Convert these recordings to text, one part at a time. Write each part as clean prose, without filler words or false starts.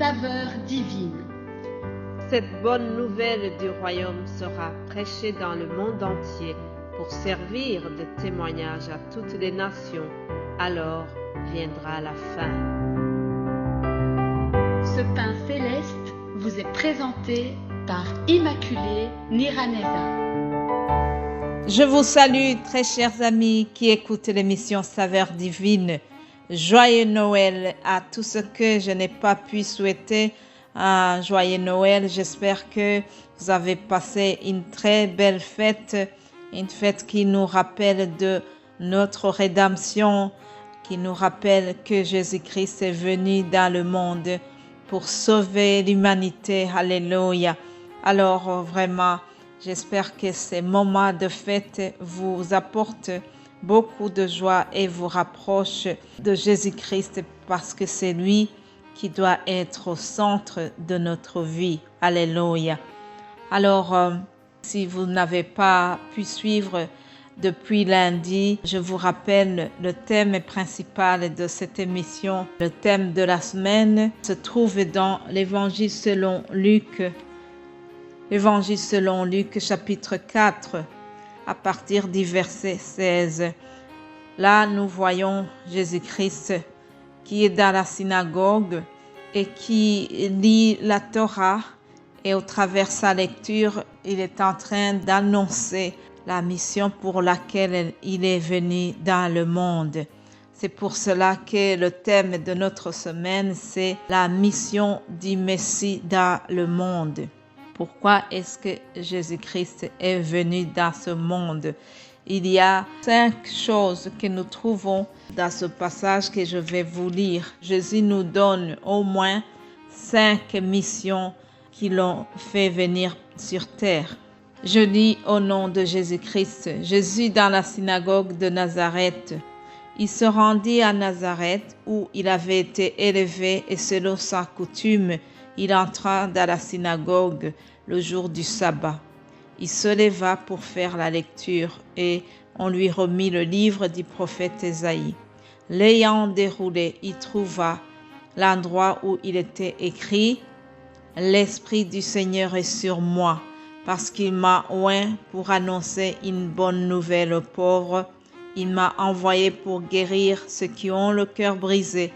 saveur divine. Cette bonne nouvelle du royaume sera prêchée dans le monde entier pour servir de témoignage à toutes les nations. Alors viendra la fin. Ce pain céleste vous est présenté par Immaculée Niraneza. Je vous salue, très chers amis qui écoutent l'émission Saveur Divine. Joyeux Noël à tous ceux que je n'ai pas pu souhaiter un joyeux Noël. J'espère que vous avez passé une très belle fête, une fête qui nous rappelle de notre rédemption, qui nous rappelle que Jésus-Christ est venu dans le monde pour sauver l'humanité. Alléluia. Alors vraiment, j'espère que ces moments de fête vous apportent beaucoup de joie et vous rapprochent de Jésus-Christ parce que c'est lui qui doit être au centre de notre vie. Alléluia. Alors, si vous n'avez pas pu suivre depuis lundi, je vous rappelle le thème principal de cette émission. Le thème de la semaine se trouve dans l'Évangile selon Luc. L'Évangile selon Luc, chapitre 4, à partir du verset 16. Là, nous voyons Jésus-Christ qui est dans la synagogue et qui lit la Torah, et au travers de sa lecture, il est en train d'annoncer la mission pour laquelle il est venu dans le monde. C'est pour cela que le thème de notre semaine, c'est la mission du Messie dans le monde. Pourquoi est-ce que Jésus-Christ est venu dans ce monde? Il y a 5 choses que nous trouvons dans ce passage que je vais vous lire. Jésus nous donne au moins 5 missions qui l'ont fait venir sur terre. Je lis au nom de Jésus-Christ. Jésus dans la synagogue de Nazareth. Il se rendit à Nazareth où il avait été élevé et selon sa coutume, il entra dans la synagogue le jour du sabbat. Il se leva pour faire la lecture et on lui remit le livre du prophète Ésaïe. L'ayant déroulé, il trouva l'endroit où il était écrit « L'Esprit du Seigneur est sur moi, parce qu'il m'a oint pour annoncer une bonne nouvelle aux pauvres. Il m'a envoyé pour guérir ceux qui ont le cœur brisé,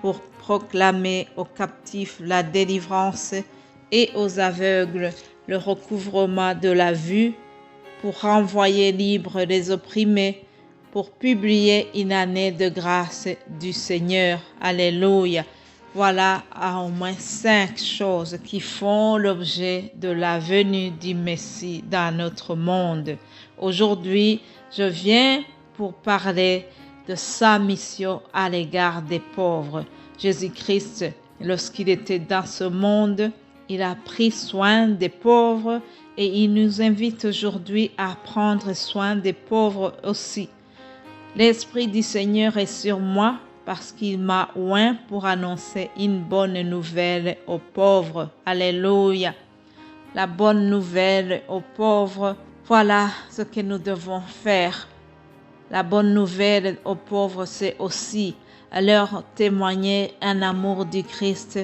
pour proclamer aux captifs la délivrance et aux aveugles le recouvrement de la vue, pour renvoyer libres les opprimés, pour publier une année de grâce du Seigneur. Alléluia. Voilà au moins 5 choses qui font l'objet de la venue du Messie dans notre monde. Aujourd'hui, je viens pour parler de sa mission à l'égard des pauvres. Jésus-Christ, lorsqu'il était dans ce monde, il a pris soin des pauvres et il nous invite aujourd'hui à prendre soin des pauvres aussi. L'Esprit du Seigneur est sur moi parce qu'il m'a oint pour annoncer une bonne nouvelle aux pauvres. Alléluia. La bonne nouvelle aux pauvres, voilà ce que nous devons faire. La bonne nouvelle aux pauvres, c'est aussi leur témoigner un amour du Christ,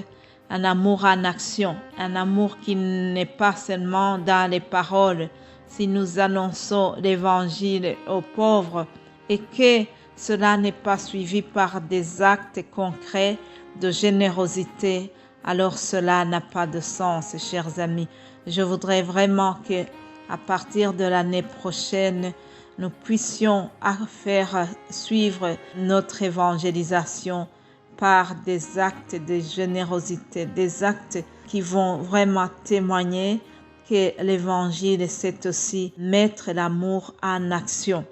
un amour en action, un amour qui n'est pas seulement dans les paroles. Si nous annonçons l'Évangile aux pauvres et que cela n'est pas suivi par des actes concrets de générosité, alors cela n'a pas de sens, chers amis. Je voudrais vraiment que, à partir de l'année prochaine, nous puissions faire suivre notre évangélisation par des actes de générosité, des actes qui vont vraiment témoigner que l'Évangile, c'est aussi mettre l'amour en action.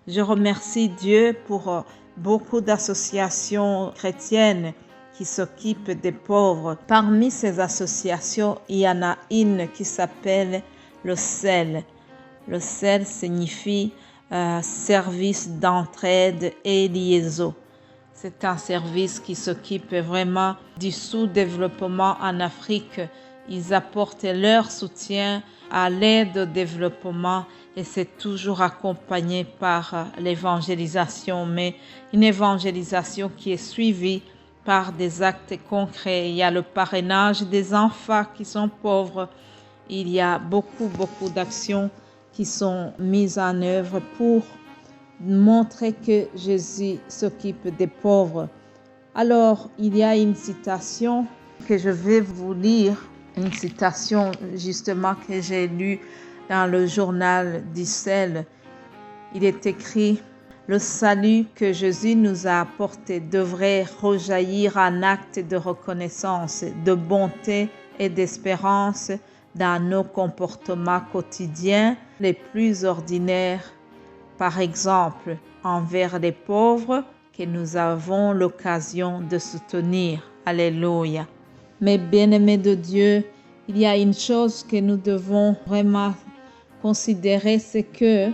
Je remercie Dieu pour beaucoup d'associations chrétiennes qui s'occupent des pauvres. Parmi ces associations, il y en a une qui s'appelle le CEL. Le CEL signifie service d'entraide et liaison. C'est un service qui s'occupe vraiment du sous-développement en Afrique. Ils apportent leur soutien à l'aide au développement et c'est toujours accompagné par l'évangélisation, mais une évangélisation qui est suivie par des actes concrets. Il y a le parrainage des enfants qui sont pauvres. Il y a beaucoup d'actions qui sont mises en œuvre pour montrer que Jésus s'occupe des pauvres. Alors, il y a une citation que je vais vous lire, une citation justement que j'ai lue dans le journal d'Israël. Il est écrit: le salut que Jésus nous a apporté devrait rejaillir en acte de reconnaissance, de bonté et d'espérance dans nos comportements quotidiens les plus ordinaires. Par exemple, envers les pauvres que nous avons l'occasion de soutenir. Alléluia. Mais bien-aimés de Dieu, il y a une chose que nous devons vraiment considérer, c'est que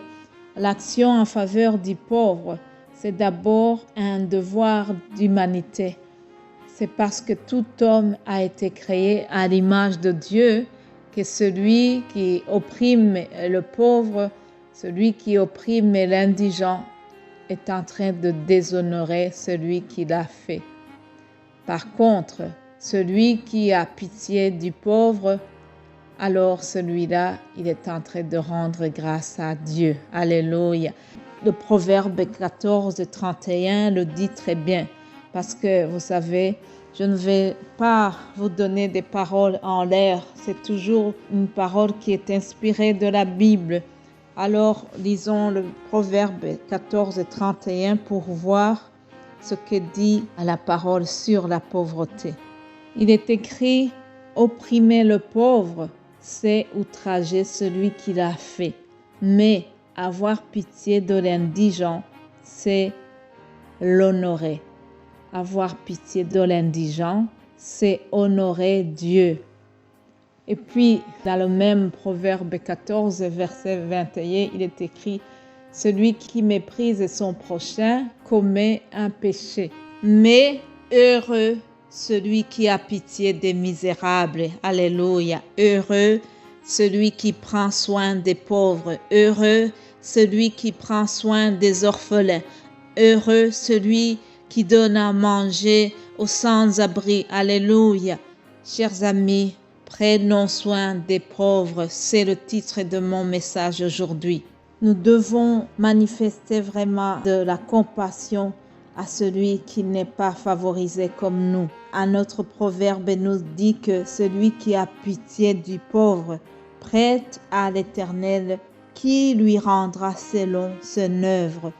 l'action en faveur du pauvre, c'est d'abord un devoir d'humanité. C'est parce que tout homme a été créé à l'image de Dieu que celui qui opprime le pauvre, celui qui opprime l'indigent, est en train de déshonorer celui qui l'a fait. Par contre, celui qui a pitié du pauvre, alors celui-là, il est en train de rendre grâce à Dieu. Alléluia. Le Proverbe 14, 31 le dit très bien, parce que vous savez, je ne vais pas vous donner des paroles en l'air, c'est toujours une parole qui est inspirée de la Bible. Alors, lisons le Proverbe 14, 31 pour voir ce que dit la parole sur la pauvreté. Il est écrit: opprimer le pauvre, c'est outrager celui qui l'a fait. Mais avoir pitié de l'indigent, c'est l'honorer. Avoir pitié de l'indigent, c'est honorer Dieu. Et puis, dans le même Proverbe 14, verset 21, il est écrit: celui qui méprise son prochain commet un péché. Mais heureux celui qui a pitié des misérables. Alléluia. Heureux celui qui prend soin des pauvres. Heureux celui qui prend soin des orphelins. Heureux celui qui donne à manger aux sans-abri. Alléluia. Chers amis, prenons soin des pauvres. C'est le titre de mon message aujourd'hui. Nous devons manifester vraiment de la compassion à celui qui n'est pas favorisé comme nous. Un autre proverbe nous dit que celui qui a pitié du pauvre prête à l'Éternel qui lui rendra selon son œuvre.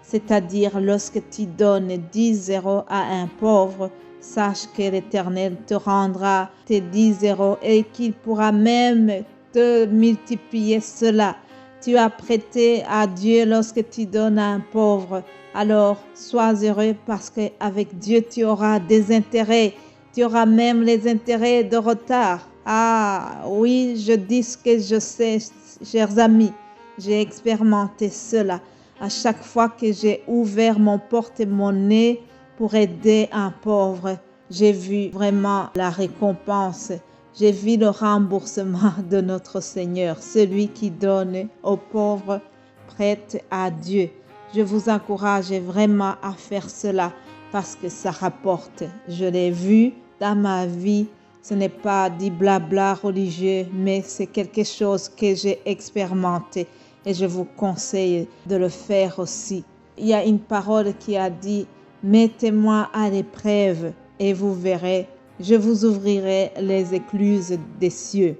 C'est-à-dire, lorsque tu donnes 10 euros à un pauvre, sache que l'Éternel te rendra tes 10 euros et qu'il pourra même te multiplier cela. Tu as prêté à Dieu lorsque tu donnes à un pauvre. Alors, sois heureux parce qu'avec Dieu, tu auras des intérêts. Tu auras même les intérêts de retard. Ah oui, je dis ce que je sais, chers amis. J'ai expérimenté cela. À chaque fois que j'ai ouvert mon porte-monnaie pour aider un pauvre, j'ai vu vraiment la récompense. J'ai vu le remboursement de notre Seigneur. Celui qui donne aux pauvres prête à Dieu. Je vous encourage vraiment à faire cela parce que ça rapporte. Je l'ai vu dans ma vie. Ce n'est pas du blabla religieux, mais c'est quelque chose que j'ai expérimenté et je vous conseille de le faire aussi. Il y a une parole qui a dit: mettez-moi à l'épreuve et vous verrez, je vous ouvrirai les écluses des cieux.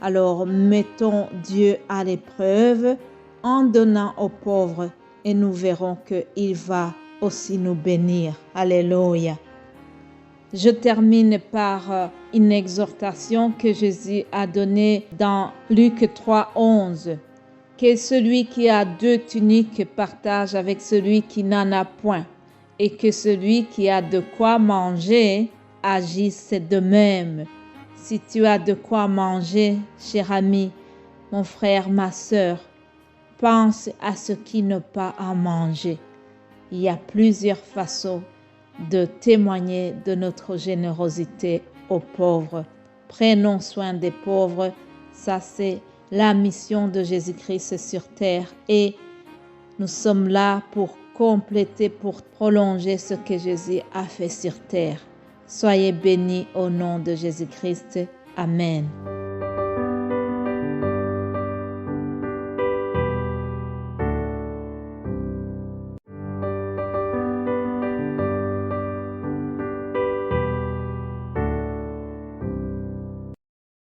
Alors mettons Dieu à l'épreuve en donnant aux pauvres et nous verrons qu'il va aussi nous bénir. Alléluia. Je termine par une exhortation que Jésus a donnée dans Luc 3, 11. Que celui qui a 2 tuniques partage avec celui qui n'en a point, et que celui qui a de quoi manger agisse de même. Si tu as de quoi manger, cher ami, mon frère, ma sœur, pense à ce qui n'a pas à manger. Il y a plusieurs façons de témoigner de notre générosité aux pauvres. Prenons soin des pauvres, ça c'est la mission de Jésus-Christ sur terre et nous sommes là pour compléter, pour prolonger ce que Jésus a fait sur terre. Soyez bénis au nom de Jésus-Christ. Amen.